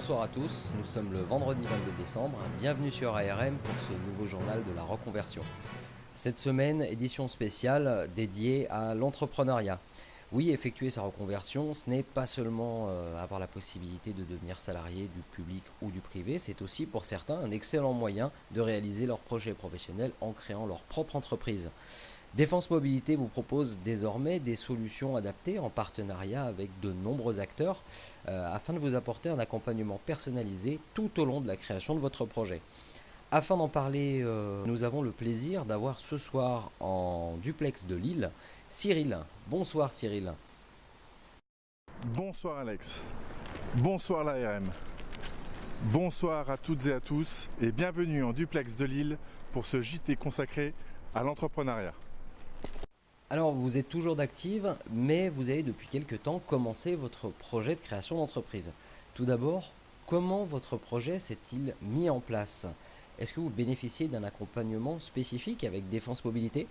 Bonsoir à tous, nous sommes le vendredi 22 décembre, bienvenue sur ARM pour ce nouveau journal de la reconversion. Cette semaine, édition spéciale dédiée à l'entrepreneuriat. Oui, effectuer sa reconversion, ce n'est pas seulement avoir la possibilité de devenir salarié du public ou du privé, c'est aussi pour certains un excellent moyen de réaliser leur projet professionnel en créant leur propre entreprise. Défense Mobilité vous propose désormais des solutions adaptées en partenariat avec de nombreux acteurs afin de vous apporter un accompagnement personnalisé tout au long de la création de votre projet. Afin d'en parler, nous avons le plaisir d'avoir ce soir en duplex de Lille Cyril. Bonsoir Cyril. Bonsoir Alex. Bonsoir l'ARM. Bonsoir à toutes et à tous et bienvenue en duplex de Lille pour ce JT consacré à l'entrepreneuriat. Alors vous êtes toujours d'active, mais vous avez depuis quelque temps commencé votre projet de création d'entreprise. Tout d'abord, comment votre projet s'est-il mis en place ? Est-ce que vous bénéficiez d'un accompagnement spécifique avec Défense Mobilité ?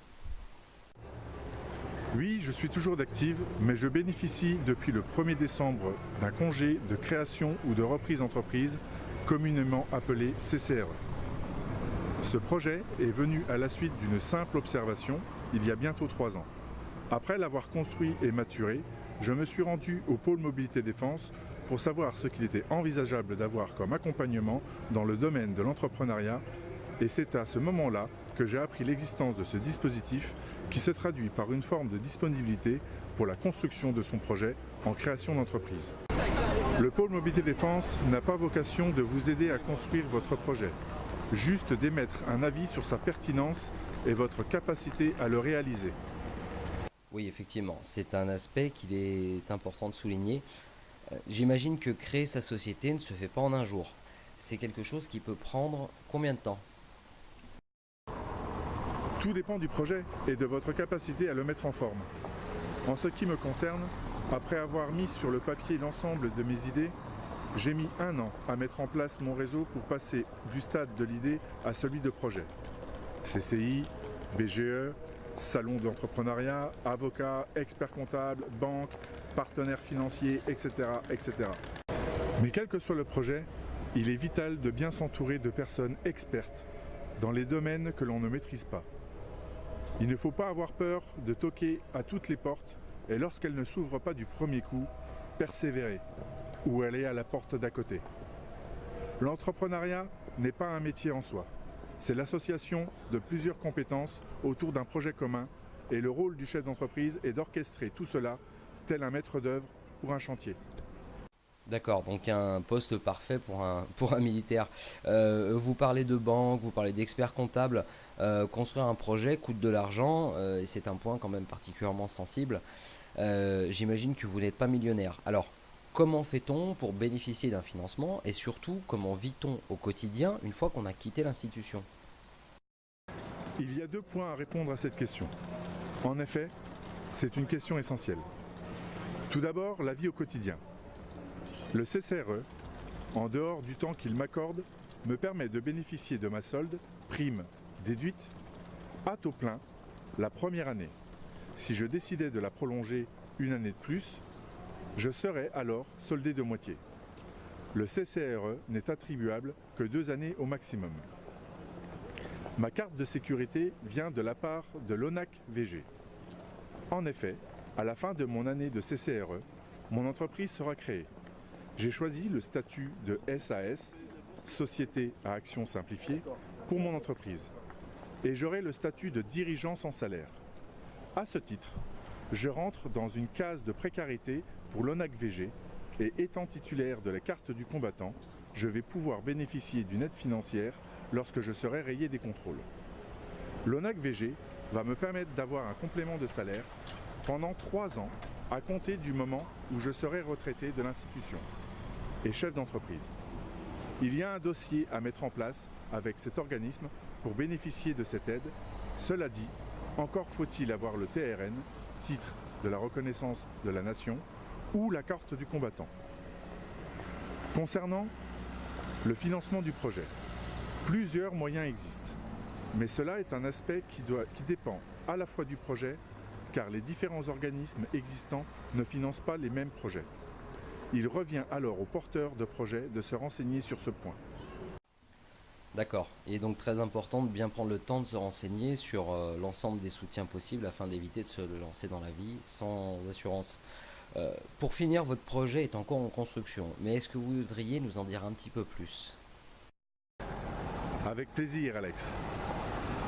Oui, je suis toujours d'active, mais je bénéficie depuis le 1er décembre d'un congé de création ou de reprise d'entreprise, communément appelé CCRE. Ce projet est venu à la suite d'une simple observation il y a bientôt 3 ans. Après l'avoir construit et maturé, je me suis rendu au pôle Mobilité Défense pour savoir ce qu'il était envisageable d'avoir comme accompagnement dans le domaine de l'entrepreneuriat, et c'est à ce moment-là que j'ai appris l'existence de ce dispositif qui se traduit par une forme de disponibilité pour la construction de son projet en création d'entreprise. Le pôle Mobilité Défense n'a pas vocation de vous aider à construire votre projet, juste d'émettre un avis sur sa pertinence et votre capacité à le réaliser. Oui, effectivement, c'est un aspect qu'il est important de souligner. J'imagine que créer sa société ne se fait pas en un jour. C'est quelque chose qui peut prendre combien de temps ? Tout dépend du projet et de votre capacité à le mettre en forme. En ce qui me concerne, après avoir mis sur le papier l'ensemble de mes idées, j'ai mis 1 an à mettre en place mon réseau pour passer du stade de l'idée à celui de projet. CCI, BGE, salon d'entrepreneuriat, avocat, expert comptable, banque, partenaires financiers, etc., etc. Mais quel que soit le projet, il est vital de bien s'entourer de personnes expertes dans les domaines que l'on ne maîtrise pas. Il ne faut pas avoir peur de toquer à toutes les portes et lorsqu'elles ne s'ouvrent pas du premier coup, persévérer ou aller à la porte d'à côté. L'entrepreneuriat n'est pas un métier en soi. C'est l'association de plusieurs compétences autour d'un projet commun et le rôle du chef d'entreprise est d'orchestrer tout cela tel un maître d'œuvre pour un chantier. D'accord, donc un poste parfait pour un militaire. Vous parlez de banque, vous parlez d'expert comptable. Construire un projet coûte de l'argent et c'est un point quand même particulièrement sensible. J'imagine que vous n'êtes pas millionnaire. Alors, comment fait-on pour bénéficier d'un financement et surtout, comment vit-on au quotidien une fois qu'on a quitté l'institution ? Il y a 2 points à répondre à cette question. En effet, c'est une question essentielle. Tout d'abord, la vie au quotidien. Le CCRE, en dehors du temps qu'il m'accorde, me permet de bénéficier de ma solde, prime déduite, à taux plein, la première année. Si je décidais de la prolonger 1 année de plus, je serais alors soldé de moitié. Le CCRE n'est attribuable que 2 années au maximum. Ma carte de sécurité vient de la part de l'ONAC VG. En effet, à la fin de mon année de CCRE, mon entreprise sera créée. J'ai choisi le statut de SAS, Société à action simplifiée, pour mon entreprise. Et j'aurai le statut de dirigeant sans salaire. À ce titre, je rentre dans une case de précarité pour l'ONAC VG et étant titulaire de la carte du combattant, je vais pouvoir bénéficier d'une aide financière lorsque je serai rayé des contrôles. L'ONAC VG va me permettre d'avoir un complément de salaire pendant 3 ans à compter du moment où je serai retraité de l'institution et chef d'entreprise. Il y a un dossier à mettre en place avec cet organisme pour bénéficier de cette aide. Cela dit, encore faut-il avoir le TRN, titre de la reconnaissance de la nation, ou la carte du combattant. Concernant le financement du projet, plusieurs moyens existent, mais cela est un aspect qui dépend à la fois du projet, car les différents organismes existants ne financent pas les mêmes projets. Il revient alors aux porteurs de projets de se renseigner sur ce point. D'accord. Il est donc très important de bien prendre le temps de se renseigner sur l'ensemble des soutiens possibles afin d'éviter de se lancer dans la vie sans assurance. Pour finir, votre projet est encore en construction, mais est-ce que vous voudriez nous en dire un petit peu plus? Avec plaisir, Alex.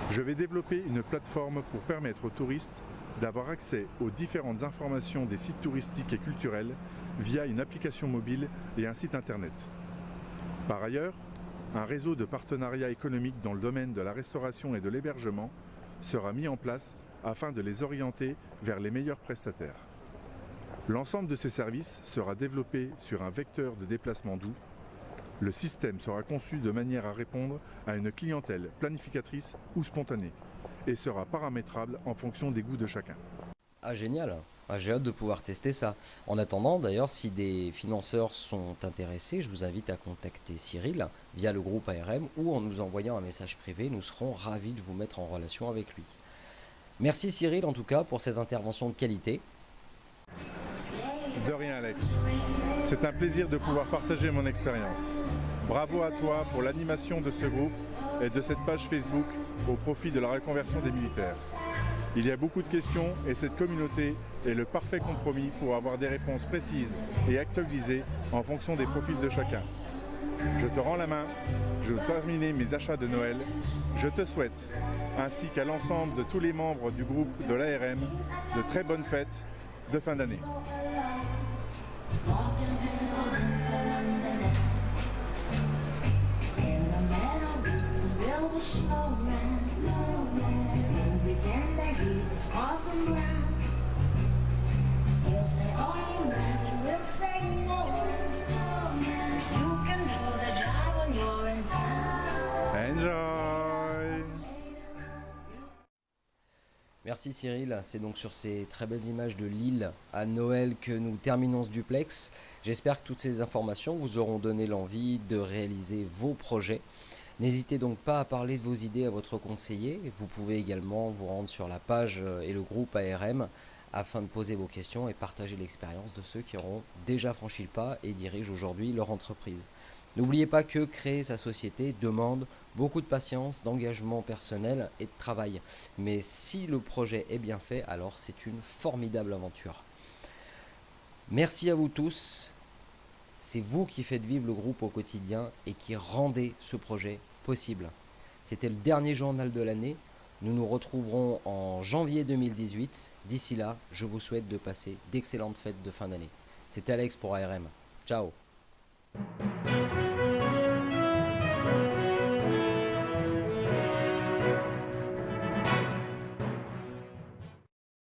Je vais développer une plateforme pour permettre aux touristes d'avoir accès aux différentes informations des sites touristiques et culturels via une application mobile et un site internet. Par ailleurs, un réseau de partenariats économiques dans le domaine de la restauration et de l'hébergement sera mis en place afin de les orienter vers les meilleurs prestataires. L'ensemble de ces services sera développé sur un vecteur de déplacement doux. Le système sera conçu de manière à répondre à une clientèle planificatrice ou spontanée et sera paramétrable en fonction des goûts de chacun. Ah génial, ah, j'ai hâte de pouvoir tester ça. En attendant d'ailleurs, si des financeurs sont intéressés, je vous invite à contacter Cyril via le groupe ARM ou en nous envoyant un message privé, nous serons ravis de vous mettre en relation avec lui. Merci Cyril en tout cas pour cette intervention de qualité. De rien Alex, c'est un plaisir de pouvoir partager mon expérience. Bravo à toi pour l'animation de ce groupe et de cette page Facebook au profit de la reconversion des militaires. Il y a beaucoup de questions et cette communauté est le parfait compromis pour avoir des réponses précises et actualisées en fonction des profils de chacun. Je te rends la main, je veux terminer mes achats de Noël. Je te souhaite, ainsi qu'à l'ensemble de tous les membres du groupe de l'ARM, de très bonnes fêtes de fin d'année. Enjoy! Merci Cyril, c'est donc sur ces très belles images de l'île à Noël que nous terminons ce duplex. J'espère que toutes ces informations vous auront donné l'envie de réaliser vos projets. N'hésitez donc pas à parler de vos idées à votre conseiller. Vous pouvez également vous rendre sur la page et le groupe ARM afin de poser vos questions et partager l'expérience de ceux qui auront déjà franchi le pas et dirigent aujourd'hui leur entreprise. N'oubliez pas que créer sa société demande beaucoup de patience, d'engagement personnel et de travail. Mais si le projet est bien fait, alors c'est une formidable aventure. Merci à vous tous. C'est vous qui faites vivre le groupe au quotidien et qui rendez ce projet possible. C'était le dernier journal de l'année. Nous nous retrouverons en janvier 2018. D'ici là, je vous souhaite de passer d'excellentes fêtes de fin d'année. C'était Alex pour ARM. Ciao.